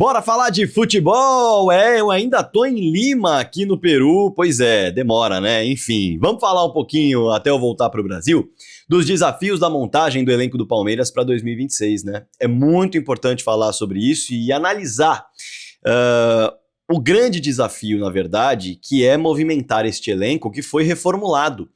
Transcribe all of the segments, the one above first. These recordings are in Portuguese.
Bora falar de futebol? Eu ainda tô em Lima, aqui no Peru. Pois é, demora, né? Enfim, vamos falar um pouquinho, até eu voltar pro Brasil, dos desafios da montagem do elenco do Palmeiras para 2026, né? É muito importante falar sobre isso e analisar o grande desafio, na verdade, que é movimentar este elenco que foi reformulado.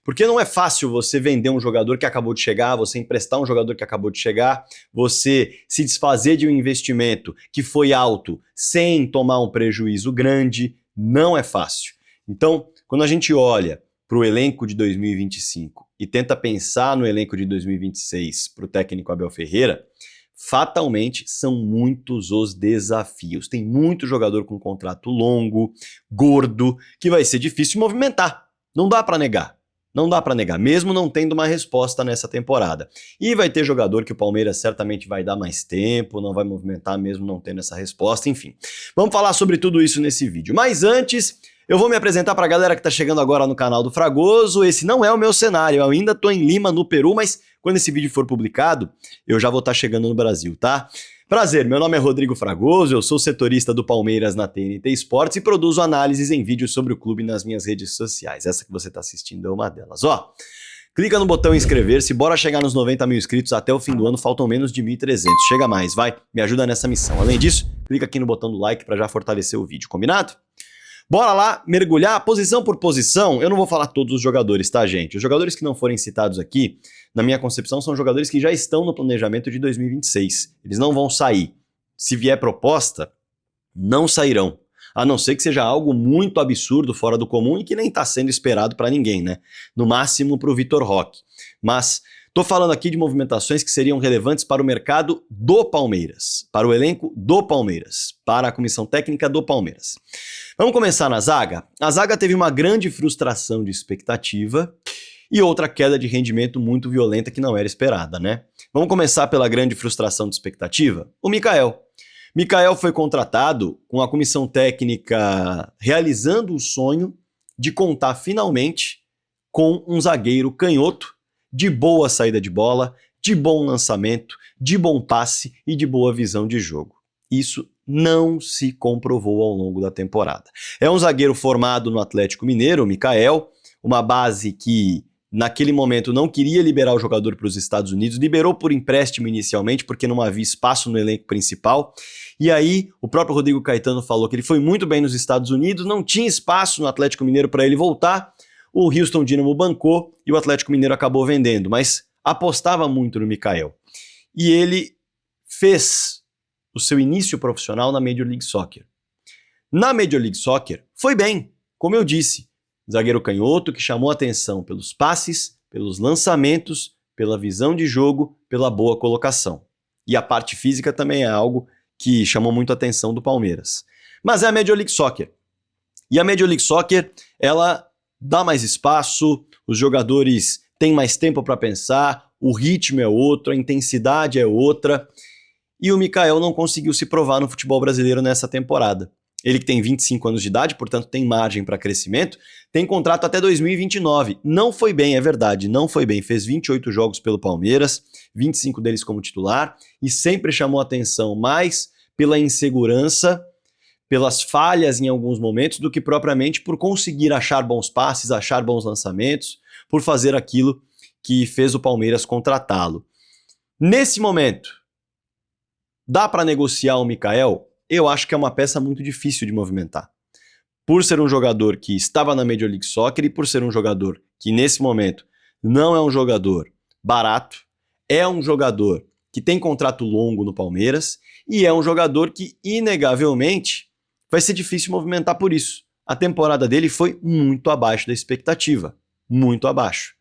Porque não é fácil você vender um jogador que acabou de chegar, você emprestar um jogador que acabou de chegar, você se desfazer de um investimento que foi alto sem tomar um prejuízo grande, não é fácil. Então, quando a gente olha para o elenco de 2025 e tenta pensar no elenco de 2026 para o técnico Abel Ferreira, fatalmente são muitos os desafios. Tem muito jogador com contrato longo, gordo, que vai ser difícil movimentar. Não dá para negar. Não dá para negar, mesmo não tendo uma resposta nessa temporada. E vai ter jogador que o Palmeiras certamente vai dar mais tempo, não vai movimentar mesmo não tendo essa resposta, enfim. Vamos falar sobre tudo isso nesse vídeo. Mas antes, eu vou me apresentar para a galera que está chegando agora no canal do Fragoso. Esse não é o meu cenário, eu ainda estou em Lima, no Peru, mas quando esse vídeo for publicado, eu já vou estar chegando no Brasil, tá? Prazer, meu nome é Rodrigo Fragoso, eu sou setorista do Palmeiras na TNT Esportes e produzo análises em vídeos sobre o clube nas minhas redes sociais. Essa que você está assistindo é uma delas. Ó, clica no botão inscrever-se, bora chegar nos 90 mil inscritos até o fim do ano, faltam menos de 1.300. Chega mais, vai, me ajuda nessa missão. Além disso, clica aqui no botão do like para já fortalecer o vídeo, combinado? Bora lá, mergulhar posição por posição. Eu não vou falar todos os jogadores, tá, gente? Os jogadores que não forem citados aqui, na minha concepção, são jogadores que já estão no planejamento de 2026. Eles não vão sair. Se vier proposta, não sairão. A não ser que seja algo muito absurdo, fora do comum e que nem está sendo esperado para ninguém, né? No máximo para o Vitor Roque. Mas tô falando aqui de movimentações que seriam relevantes para o mercado do Palmeiras, para o elenco do Palmeiras, para a comissão técnica do Palmeiras. Vamos começar na zaga? A zaga teve uma grande frustração de expectativa e outra queda de rendimento muito violenta que não era esperada, né? Vamos começar pela grande frustração de expectativa? O Mikael. Mikael foi contratado com a comissão técnica realizando o sonho de contar finalmente com um zagueiro canhoto de boa saída de bola, de bom lançamento, de bom passe e de boa visão de jogo. Isso não se comprovou ao longo da temporada. É um zagueiro formado no Atlético Mineiro, o Mikael, uma base que naquele momento não queria liberar o jogador para os Estados Unidos, liberou por empréstimo inicialmente porque não havia espaço no elenco principal, e aí o próprio Rodrigo Caetano falou que ele foi muito bem nos Estados Unidos, não tinha espaço no Atlético Mineiro para ele voltar, o Houston Dynamo bancou e o Atlético Mineiro acabou vendendo, mas apostava muito no Mikael. E ele fez o seu início profissional na Major League Soccer. Na Major League Soccer foi bem, como eu disse, zagueiro canhoto que chamou atenção pelos passes, pelos lançamentos, pela visão de jogo, pela boa colocação. E a parte física também é algo que chamou muito a atenção do Palmeiras. Mas é a Major League Soccer. E a Major League Soccer, ela dá mais espaço, os jogadores têm mais tempo para pensar, o ritmo é outro, a intensidade é outra. E o Mikael não conseguiu se provar no futebol brasileiro nessa temporada. Ele que tem 25 anos de idade, portanto tem margem para crescimento, tem contrato até 2029. Não foi bem, é verdade, não foi bem. Fez 28 jogos pelo Palmeiras, 25 deles como titular, e sempre chamou atenção mais pela insegurança, pelas falhas em alguns momentos, do que propriamente por conseguir achar bons passes, achar bons lançamentos, por fazer aquilo que fez o Palmeiras contratá-lo. Nesse momento, dá para negociar o Mikael? Eu acho que é uma peça muito difícil de movimentar. Por ser um jogador que estava na Major League Soccer e por ser um jogador que nesse momento não é um jogador barato, é um jogador que tem contrato longo no Palmeiras e é um jogador que inegavelmente vai ser difícil movimentar por isso. A temporada dele foi muito abaixo da expectativa, muito abaixo.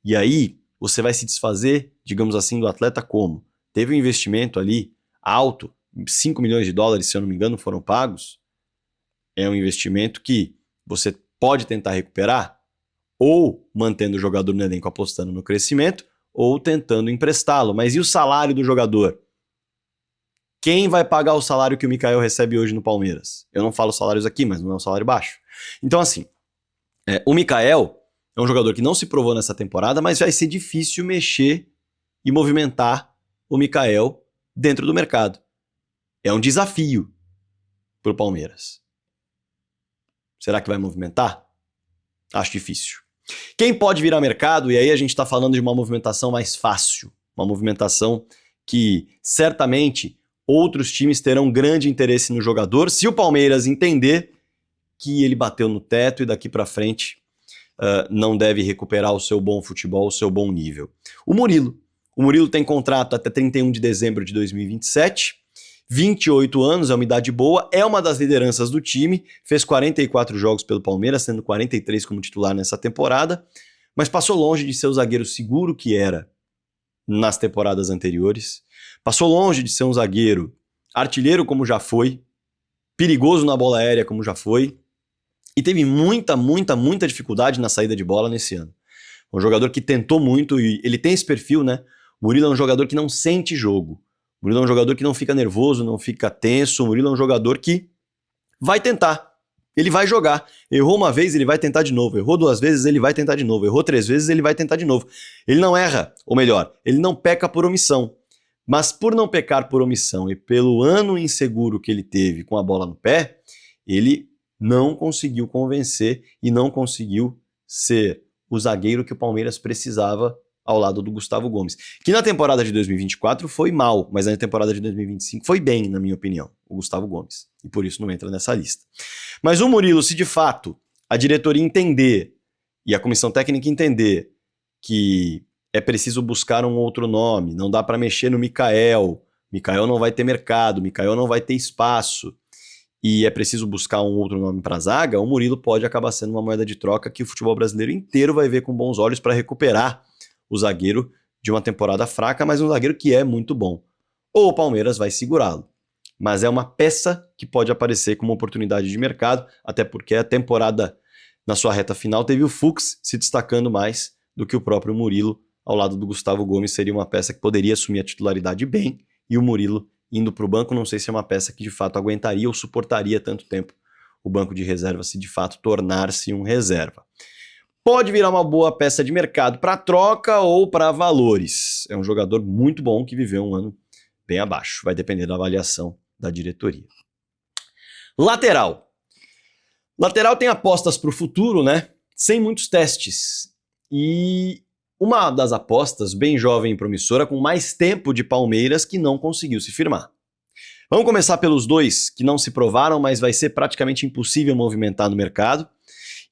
E aí você vai se desfazer, digamos assim, do atleta como? Teve um investimento ali alto, 5 milhões de dólares, se eu não me engano, foram pagos. É um investimento que você pode tentar recuperar, ou mantendo o jogador no elenco apostando no crescimento, ou tentando emprestá-lo. Mas e o salário do jogador? Quem vai pagar o salário que o Mikael recebe hoje no Palmeiras? Eu não falo salários aqui, mas não é um salário baixo. Então assim, o Mikael é um jogador que não se provou nessa temporada, mas vai ser difícil mexer e movimentar o Mikael dentro do mercado. É um desafio para o Palmeiras. Será que vai movimentar? Acho difícil. Quem pode virar mercado, e aí a gente está falando de uma movimentação mais fácil, uma movimentação que certamente outros times terão grande interesse no jogador, se o Palmeiras entender que ele bateu no teto e daqui para frente não deve recuperar o seu bom futebol, o seu bom nível. O Murilo tem contrato até 31 de dezembro de 2027, 28 anos, é uma idade boa, é uma das lideranças do time, fez 44 jogos pelo Palmeiras, sendo 43 como titular nessa temporada, mas passou longe de ser o zagueiro seguro que era nas temporadas anteriores, passou longe de ser um zagueiro artilheiro como já foi, perigoso na bola aérea como já foi, e teve muita dificuldade na saída de bola nesse ano. Um jogador que tentou muito, e ele tem esse perfil, né? O Murilo é um jogador que não sente jogo. O Murilo é um jogador que não fica nervoso, não fica tenso. O Murilo é um jogador que vai tentar. Ele vai jogar. Errou uma vez, ele vai tentar de novo. Errou 2 vezes, ele vai tentar de novo. Errou 3 vezes, ele vai tentar de novo. Ele não erra, ou melhor, ele não peca por omissão. Mas por não pecar por omissão e pelo ano inseguro que ele teve com a bola no pé, ele não conseguiu convencer e não conseguiu ser o zagueiro que o Palmeiras precisava ao lado do Gustavo Gomes, que na temporada de 2024 foi mal, mas na temporada de 2025 foi bem, na minha opinião, o Gustavo Gomes, e por isso não entra nessa lista. Mas o Murilo, se de fato a diretoria entender e a comissão técnica entender que é preciso buscar um outro nome, não dá para mexer no Mikael não vai ter mercado, Mikael não vai ter espaço, e é preciso buscar um outro nome para a zaga, o Murilo pode acabar sendo uma moeda de troca que o futebol brasileiro inteiro vai ver com bons olhos para recuperar o zagueiro de uma temporada fraca, mas um zagueiro que é muito bom. Ou o Palmeiras vai segurá-lo. Mas é uma peça que pode aparecer como oportunidade de mercado, até porque a temporada, na sua reta final, teve o Fux se destacando mais do que o próprio Murilo, ao lado do Gustavo Gomes, seria uma peça que poderia assumir a titularidade bem, e o Murilo indo para o banco, não sei se é uma peça que de fato aguentaria ou suportaria tanto tempo o banco de reserva, se de fato tornar-se um reserva. Pode virar uma boa peça de mercado para troca ou para valores. É um jogador muito bom que viveu um ano bem abaixo. Vai depender da avaliação da diretoria. Lateral. Lateral tem apostas para o futuro, né? Sem muitos testes. E uma das apostas, bem jovem e promissora, com mais tempo de Palmeiras, que não conseguiu se firmar. Vamos começar pelos dois que não se provaram, mas vai ser praticamente impossível movimentar no mercado.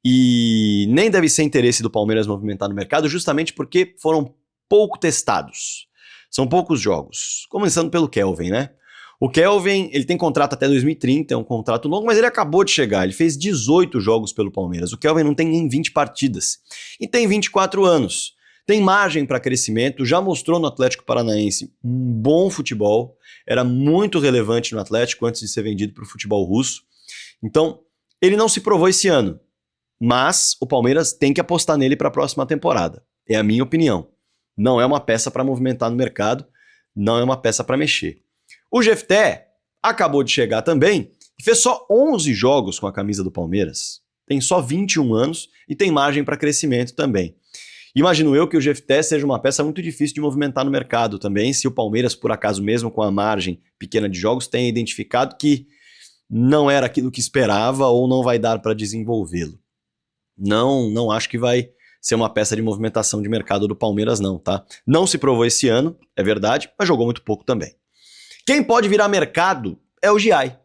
E nem deve ser interesse do Palmeiras movimentar no mercado, justamente porque foram pouco testados. São poucos jogos. Começando pelo Kelvin, né? O Kelvin, ele tem contrato até 2030, é um contrato longo, mas ele acabou de chegar. Ele fez 18 jogos pelo Palmeiras. O Kelvin não tem nem 20 partidas. E tem 24 anos. Tem margem para crescimento, já mostrou no Atlético Paranaense um bom futebol. Era muito relevante no Atlético antes de ser vendido para o futebol russo. Então, ele não se provou esse ano. Mas o Palmeiras tem que apostar nele para a próxima temporada. É a minha opinião. Não é uma peça para movimentar no mercado, não é uma peça para mexer. O Jefté acabou de chegar também e fez só 11 jogos com a camisa do Palmeiras. Tem só 21 anos e tem margem para crescimento também. Imagino eu que o Jefté seja uma peça muito difícil de movimentar no mercado também, se o Palmeiras, por acaso mesmo com a margem pequena de jogos, tenha identificado que não era aquilo que esperava ou não vai dar para desenvolvê-lo. Não acho que vai ser uma peça de movimentação de mercado do Palmeiras não, tá? Não se provou esse ano, é verdade, mas jogou muito pouco também. Quem pode virar mercado é o Giai.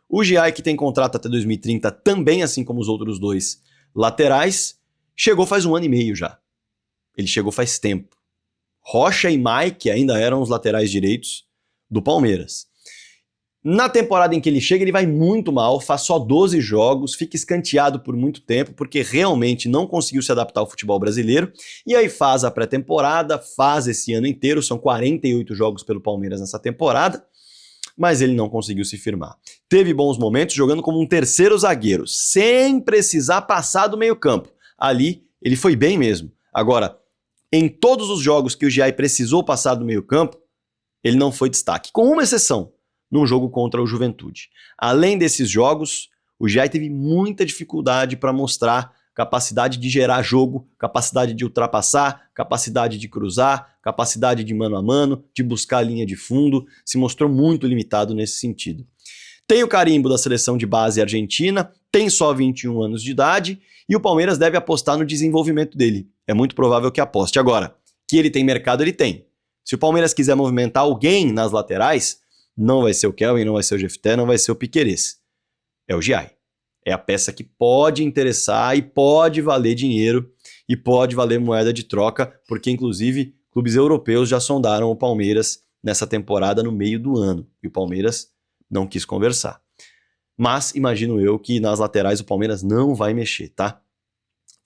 O Giai, que tem contrato até 2030 também, assim como os outros dois laterais, chegou faz 1 ano e meio já. Ele chegou faz tempo. Rocha e Mike ainda eram os laterais direitos do Palmeiras. Na temporada em que ele chega, ele vai muito mal, faz só 12 jogos, fica escanteado por muito tempo, porque realmente não conseguiu se adaptar ao futebol brasileiro, e aí faz a pré-temporada, faz esse ano inteiro, são 48 jogos pelo Palmeiras nessa temporada, mas ele não conseguiu se firmar. Teve bons momentos jogando como um terceiro zagueiro, sem precisar passar do meio-campo. Ali, ele foi bem mesmo. Agora, em todos os jogos que o Giai precisou passar do meio-campo, ele não foi destaque, com uma exceção, num jogo contra o Juventude. Além desses jogos, o Giai teve muita dificuldade para mostrar capacidade de gerar jogo, capacidade de ultrapassar, capacidade de cruzar, capacidade de mano a mano, de buscar a linha de fundo, se mostrou muito limitado nesse sentido. Tem o carimbo da seleção de base argentina, tem só 21 anos de idade e o Palmeiras deve apostar no desenvolvimento dele. É muito provável que aposte. Agora, que ele tem mercado, ele tem. Se o Palmeiras quiser movimentar alguém nas laterais, não vai ser o Kelvin, não vai ser o Jefté, não vai ser o Piquerez. É o Giai. É a peça que pode interessar e pode valer dinheiro e pode valer moeda de troca, porque inclusive clubes europeus já sondaram o Palmeiras nessa temporada no meio do ano. E o Palmeiras não quis conversar. Mas imagino eu que nas laterais o Palmeiras não vai mexer, tá?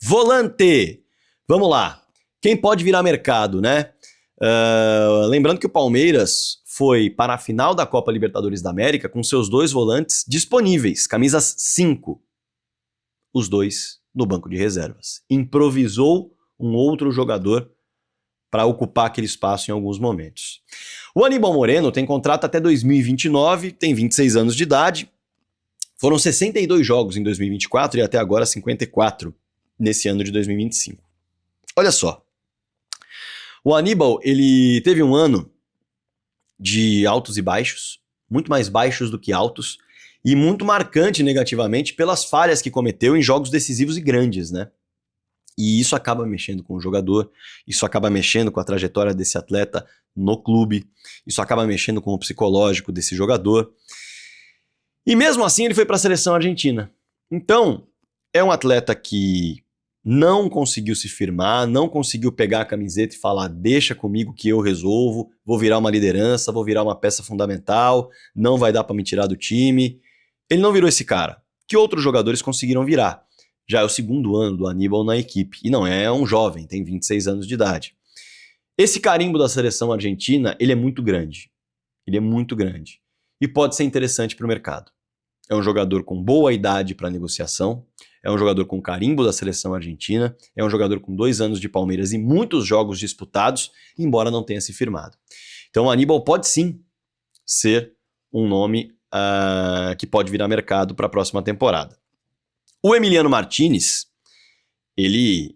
Volante! Vamos lá. Quem pode virar mercado, né? Lembrando que o Palmeiras foi para a final da Copa Libertadores da América com seus 2 volantes disponíveis, camisas 5. Os 2 no banco de reservas. Improvisou um outro jogador para ocupar aquele espaço em alguns momentos. O Aníbal Moreno tem contrato até 2029, tem 26 anos de idade. Foram 62 jogos em 2024 e até agora 54 nesse ano de 2025. Olha só. O Aníbal, ele teve um ano de altos e baixos, muito mais baixos do que altos, e muito marcante negativamente pelas falhas que cometeu em jogos decisivos e grandes, né? E isso acaba mexendo com o jogador, isso acaba mexendo com a trajetória desse atleta no clube, isso acaba mexendo com o psicológico desse jogador. E mesmo assim ele foi para a seleção argentina. Então, é um atleta que não conseguiu se firmar, não conseguiu pegar a camiseta e falar, deixa comigo que eu resolvo, vou virar uma liderança, vou virar uma peça fundamental, não vai dar para me tirar do time. Ele não virou esse cara, que outros jogadores conseguiram virar. Já é o 2º ano do Aníbal na equipe, e não é um jovem, tem 26 anos de idade. Esse carimbo da seleção argentina, ele é muito grande. Ele é muito grande. E pode ser interessante para o mercado. É um jogador com boa idade para negociação, é um jogador com carimbo da seleção argentina, é um jogador com 2 anos de Palmeiras e muitos jogos disputados, embora não tenha se firmado. Então o Aníbal pode sim ser um nome que pode virar mercado para a próxima temporada. O Emiliano Martinez, ele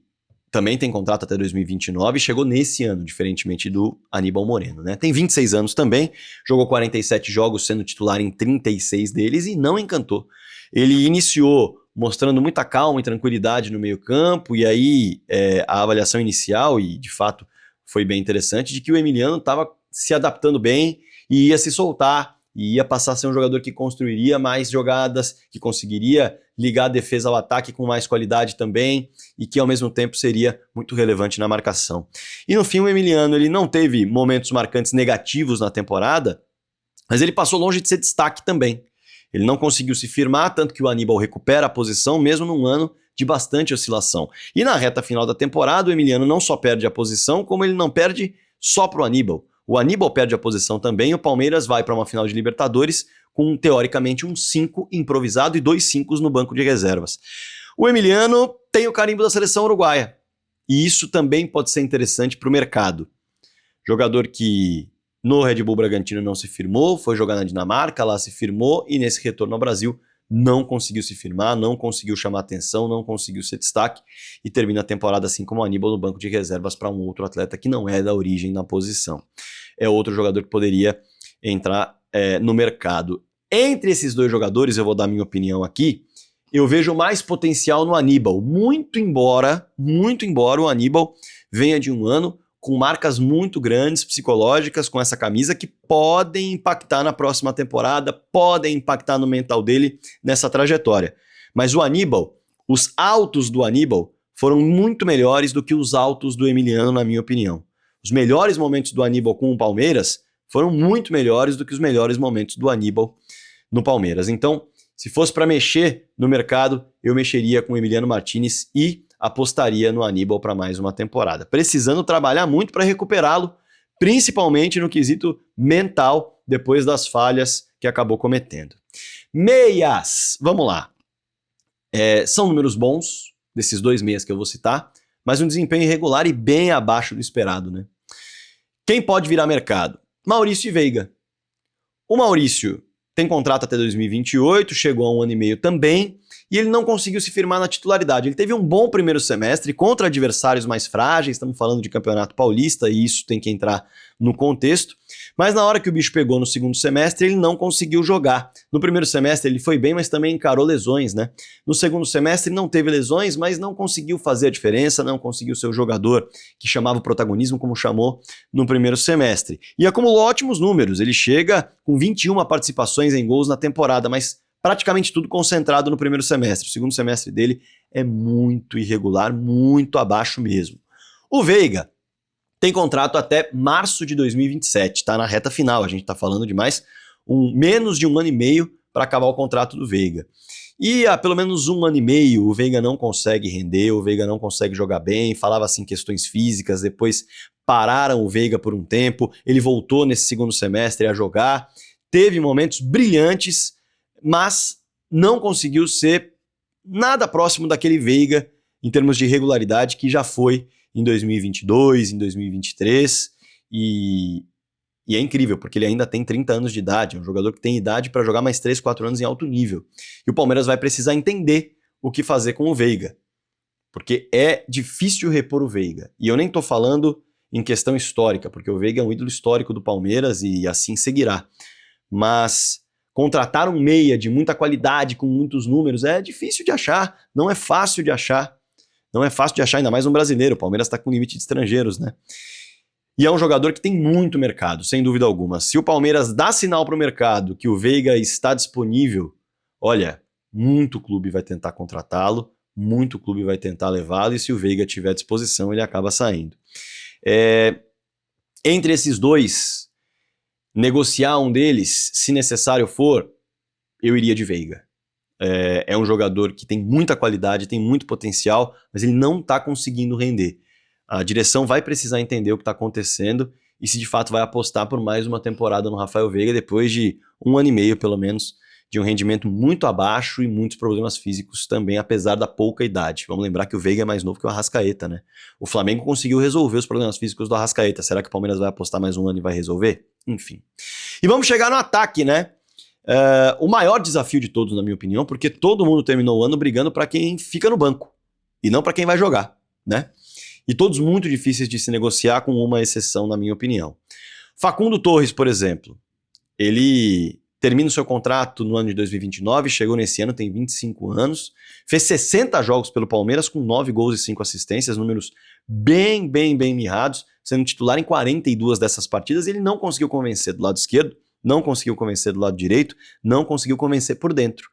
também tem contrato até 2029 e chegou nesse ano, diferentemente do Aníbal Moreno, né? Tem 26 anos também, jogou 47 jogos sendo titular em 36 deles e não encantou. Ele iniciou mostrando muita calma e tranquilidade no meio-campo, e aí a avaliação inicial, e de fato foi bem interessante, de que o Emiliano estava se adaptando bem e ia se soltar, e ia passar a ser um jogador que construiria mais jogadas, que conseguiria ligar a defesa ao ataque com mais qualidade também, e que ao mesmo tempo seria muito relevante na marcação. E no fim o Emiliano ele não teve momentos marcantes negativos na temporada, mas ele passou longe de ser destaque também. Ele não conseguiu se firmar, tanto que o Aníbal recupera a posição, mesmo num ano de bastante oscilação. E na reta final da temporada, o Emiliano não só perde a posição, como ele não perde só para o Aníbal. O Aníbal perde a posição também, e o Palmeiras vai para uma final de Libertadores com, teoricamente, um 5 improvisado e 2 5 no banco de reservas. O Emiliano tem o carimbo da seleção uruguaia, e isso também pode ser interessante para o mercado. Jogador que no Red Bull Bragantino não se firmou, foi jogar na Dinamarca, lá se firmou, e nesse retorno ao Brasil não conseguiu se firmar, não conseguiu chamar atenção, não conseguiu ser destaque, e termina a temporada assim como o Aníbal no banco de reservas para um outro atleta que não é da origem na posição. É outro jogador que poderia entrar no mercado. Entre esses 2 jogadores, eu vou dar minha opinião aqui, eu vejo mais potencial no Aníbal, muito embora o Aníbal venha de um ano com marcas muito grandes, psicológicas, com essa camisa, que podem impactar na próxima temporada, podem impactar no mental dele nessa trajetória. Mas o Aníbal, os altos do Aníbal foram muito melhores do que os altos do Emiliano, na minha opinião. Os melhores momentos do Aníbal com o Palmeiras foram muito melhores do que os melhores momentos do Aníbal no Palmeiras. Então, se fosse para mexer no mercado, eu mexeria com o Emiliano Martinez e apostaria no Aníbal para mais uma temporada. Precisando trabalhar muito para recuperá-lo, principalmente no quesito mental, depois das falhas que acabou cometendo. Meias, vamos lá. São números bons, desses 2 meias que eu vou citar, mas um desempenho irregular e bem abaixo do esperado, né? Quem pode virar mercado? Maurício e Veiga. O Maurício tem contrato até 2028, chegou a 1 ano e meio também, e ele não conseguiu se firmar na titularidade. Ele teve um bom primeiro semestre contra adversários mais frágeis, estamos falando de Campeonato Paulista e isso tem que entrar no contexto, mas na hora que o bicho pegou no segundo semestre, ele não conseguiu jogar. No primeiro semestre ele foi bem, mas também encarou lesões, né? No segundo semestre não teve lesões, mas não conseguiu fazer a diferença, não conseguiu ser o jogador que chamava o protagonismo como chamou no primeiro semestre. E acumulou ótimos números, ele chega com 21 participações em gols na temporada, mas praticamente tudo concentrado no primeiro semestre. O segundo semestre dele é muito irregular, muito abaixo mesmo. O Veiga tem contrato até março de 2027, tá na reta final, a gente tá falando de menos de um ano e meio para acabar o contrato do Veiga. E há pelo menos um ano e meio o Veiga não consegue render, o Veiga não consegue jogar bem, falava assim questões físicas, depois pararam o Veiga por um tempo, ele voltou nesse segundo semestre a jogar, teve momentos brilhantes, mas não conseguiu ser nada próximo daquele Veiga em termos de regularidade que já foi em 2022, em 2023, e é incrível, porque ele ainda tem 30 anos de idade, é um jogador que tem idade para jogar mais 3, 4 anos em alto nível. E o Palmeiras vai precisar entender o que fazer com o Veiga, porque é difícil repor o Veiga. E eu nem tô falando em questão histórica, porque o Veiga é um ídolo histórico do Palmeiras e assim seguirá. Mas contratar um meia de muita qualidade, com muitos números, é difícil de achar, não é fácil de achar. Não é fácil de achar, ainda mais um brasileiro. O Palmeiras está com limite de estrangeiros, né? E é um jogador que tem muito mercado, sem dúvida alguma. Se o Palmeiras dá sinal para o mercado que o Veiga está disponível, olha, muito clube vai tentar contratá-lo, muito clube vai tentar levá-lo, e se o Veiga tiver à disposição, ele acaba saindo. Entre esses dois, negociar um deles, se necessário for, eu iria de Veiga. É um jogador que tem muita qualidade, tem muito potencial, mas ele não está conseguindo render. A direção vai precisar entender o que está acontecendo e se de fato vai apostar por mais uma temporada no Rafael Veiga depois de um ano e meio, pelo menos, de um rendimento muito abaixo e muitos problemas físicos também, apesar da pouca idade. Vamos lembrar que o Veiga é mais novo que o Arrascaeta, né? O Flamengo conseguiu resolver os problemas físicos do Arrascaeta. Será que o Palmeiras vai apostar mais um ano e vai resolver? Enfim. E vamos chegar no ataque, né? O maior desafio de todos, na minha opinião, porque todo mundo terminou o ano brigando para quem fica no banco e não para quem vai jogar, né? E todos muito difíceis de se negociar, com uma exceção, na minha opinião. Facundo Torres, por exemplo, ele termina o seu contrato no ano de 2029, chegou nesse ano, tem 25 anos, fez 60 jogos pelo Palmeiras com 9 gols e 5 assistências, números bem mirrados, sendo titular em 42 dessas partidas. Ele não conseguiu convencer do lado esquerdo, não conseguiu convencer do lado direito, não conseguiu convencer por dentro.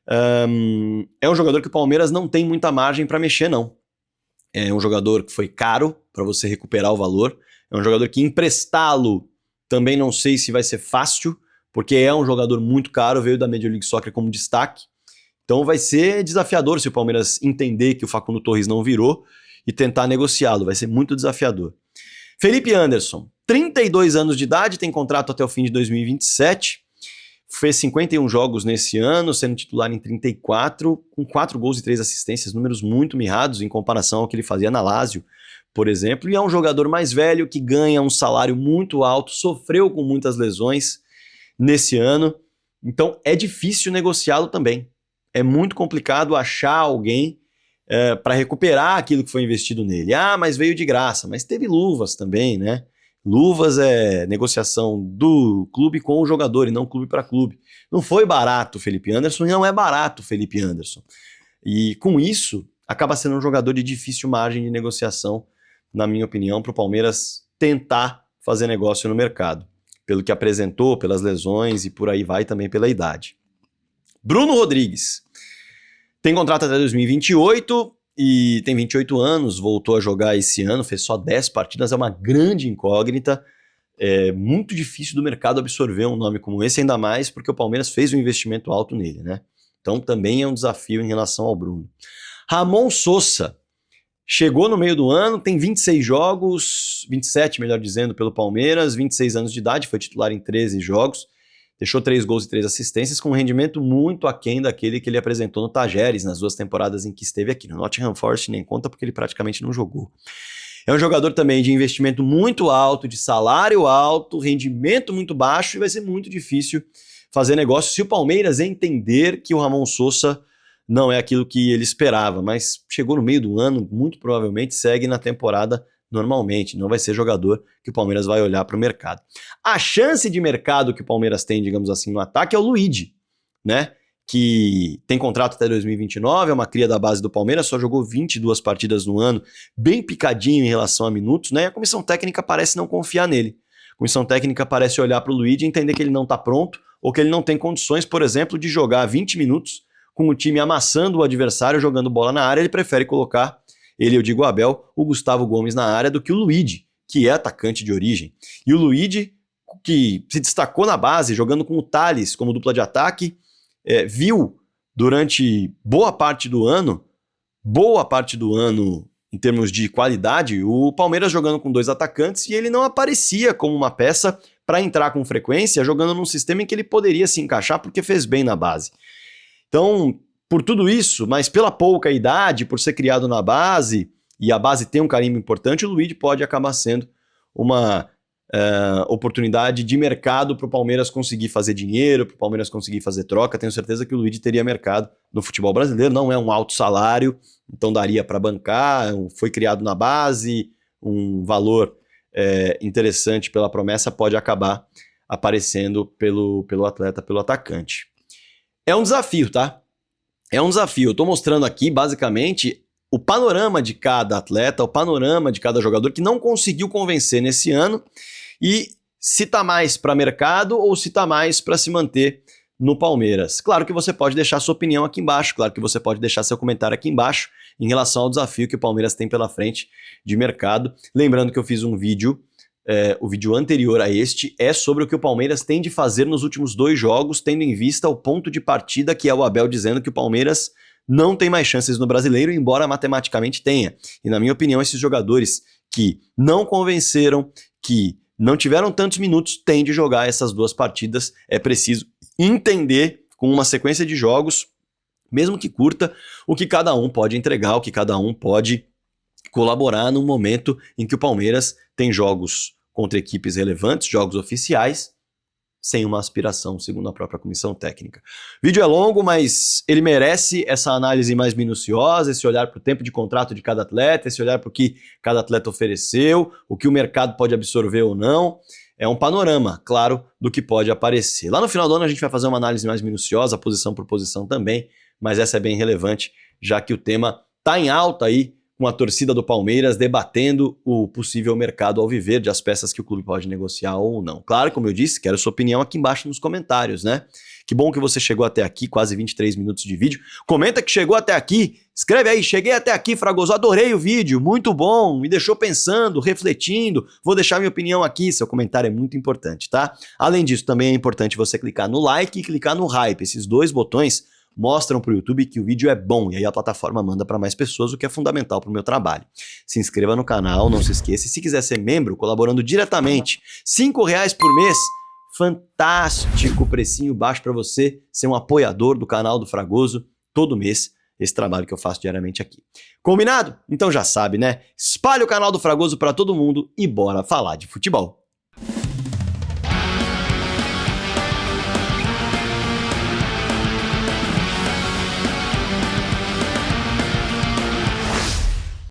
É um jogador que o Palmeiras não tem muita margem para mexer, não. É um jogador que foi caro para você recuperar o valor. É um jogador que emprestá-lo também não sei se vai ser fácil, porque é um jogador muito caro, veio da Major League Soccer como destaque. Então vai ser desafiador se o Palmeiras entender que o Facundo Torres não virou e tentar negociá-lo. Vai ser muito desafiador. Felipe Anderson, 32 anos de idade, tem contrato até o fim de 2027. Fez 51 jogos nesse ano, sendo titular em 34, com 4 gols e 3 assistências, números muito mirrados em comparação ao que ele fazia na Lazio, por exemplo. E é um jogador mais velho que ganha um salário muito alto, sofreu com muitas lesões nesse ano, então é difícil negociá-lo também. É muito complicado achar alguém para recuperar aquilo que foi investido nele. Ah, mas veio de graça, mas teve luvas também, né? Luvas é negociação do clube com o jogador e não clube para clube. Não foi barato o Felipe Anderson e não é barato o Felipe Anderson. E com isso, acaba sendo um jogador de difícil margem de negociação, na minha opinião, para o Palmeiras tentar fazer negócio no mercado. Pelo que apresentou, pelas lesões e por aí vai também pela idade. Bruno Rodrigues tem contrato até 2028 e tem 28 anos, voltou a jogar esse ano, fez só 10 partidas, é uma grande incógnita. É muito difícil do mercado absorver um nome como esse, ainda mais porque o Palmeiras fez um investimento alto nele, né? Então também é um desafio em relação ao Bruno. Ramon Sosa chegou no meio do ano, tem 26 jogos, 27 melhor dizendo, pelo Palmeiras, 26 anos de idade, foi titular em 13 jogos, deixou 3 gols e 3 assistências, com um rendimento muito aquém daquele que ele apresentou no Tajeres, nas 2 temporadas em que esteve aqui. No Nottingham Forest nem conta porque ele praticamente não jogou. É um jogador também de investimento muito alto, de salário alto, rendimento muito baixo, e vai ser muito difícil fazer negócio se o Palmeiras entender que o Ramon Sosa não é aquilo que ele esperava, mas chegou no meio do ano, muito provavelmente segue na temporada normalmente, não vai ser jogador que o Palmeiras vai olhar para o mercado. A chance de mercado que o Palmeiras tem, digamos assim, no ataque é o Luigi, né? Que tem contrato até 2029, é uma cria da base do Palmeiras, só jogou 22 partidas no ano, bem picadinho em relação a minutos, né? E a comissão técnica parece não confiar nele. A comissão técnica parece olhar para o Luigi e entender que ele não está pronto, ou que ele não tem condições, por exemplo, de jogar 20 minutos com o time amassando o adversário, jogando bola na área. Ele prefere colocar, eu digo o Abel, o Gustavo Gomes na área do que o Luigi, que é atacante de origem. E o Luigi, que se destacou na base, jogando com o Tales como dupla de ataque, viu durante boa parte do ano, em termos de qualidade, o Palmeiras jogando com 2 atacantes, e ele não aparecia como uma peça para entrar com frequência, jogando num sistema em que ele poderia se encaixar, porque fez bem na base. Então, por tudo isso, mas pela pouca idade, por ser criado na base, e a base tem um carimbo importante, o Luigi pode acabar sendo uma oportunidade de mercado para o Palmeiras conseguir fazer dinheiro, para o Palmeiras conseguir fazer troca. Tenho certeza que o Luigi teria mercado no futebol brasileiro, não é um alto salário, então daria para bancar, foi criado na base, um valor interessante pela promessa pode acabar aparecendo pelo atleta, pelo atacante. É um desafio, tá? É um desafio. Eu tô mostrando aqui, basicamente, o panorama de cada atleta, o panorama de cada jogador que não conseguiu convencer nesse ano e se tá mais para mercado ou se tá mais para se manter no Palmeiras. Claro que você pode deixar sua opinião aqui embaixo, claro que você pode deixar seu comentário aqui embaixo em relação ao desafio que o Palmeiras tem pela frente de mercado. Lembrando que eu fiz um vídeo, o vídeo anterior a este é sobre o que o Palmeiras tem de fazer nos últimos 2 jogos, tendo em vista o ponto de partida que é o Abel dizendo que o Palmeiras não tem mais chances no Brasileiro, embora matematicamente tenha. E na minha opinião, esses jogadores que não convenceram, que não tiveram tantos minutos, têm de jogar essas 2 partidas. É preciso entender, com uma sequência de jogos, mesmo que curta, o que cada um pode entregar, o que cada um pode colaborar num momento em que o Palmeiras tem jogos contra equipes relevantes, jogos oficiais, sem uma aspiração, segundo a própria comissão técnica. O vídeo é longo, mas ele merece essa análise mais minuciosa, esse olhar para o tempo de contrato de cada atleta, esse olhar para o que cada atleta ofereceu, o que o mercado pode absorver ou não. É um panorama, claro, do que pode aparecer. Lá no final do ano a gente vai fazer uma análise mais minuciosa, posição por posição também, mas essa é bem relevante, já que o tema está em alta aí, com a torcida do Palmeiras debatendo o possível mercado alviverde, as peças que o clube pode negociar ou não. Claro, como eu disse, quero sua opinião aqui embaixo nos comentários, né? Que bom que você chegou até aqui, quase 23 minutos de vídeo. Comenta que chegou até aqui, escreve aí, cheguei até aqui, Fragoso, adorei o vídeo, muito bom, me deixou pensando, refletindo, vou deixar minha opinião aqui, seu comentário é muito importante, tá? Além disso, também é importante você clicar no like e clicar no hype, esses 2 botões mostram para o YouTube que o vídeo é bom, e aí a plataforma manda para mais pessoas, o que é fundamental para o meu trabalho. Se inscreva no canal, não se esqueça, e se quiser ser membro, colaborando diretamente, R$5 por mês, fantástico, precinho baixo para você ser um apoiador do canal do Fragoso todo mês, esse trabalho que eu faço diariamente aqui. Combinado? Então já sabe, né? Espalhe o canal do Fragoso para todo mundo e bora falar de futebol.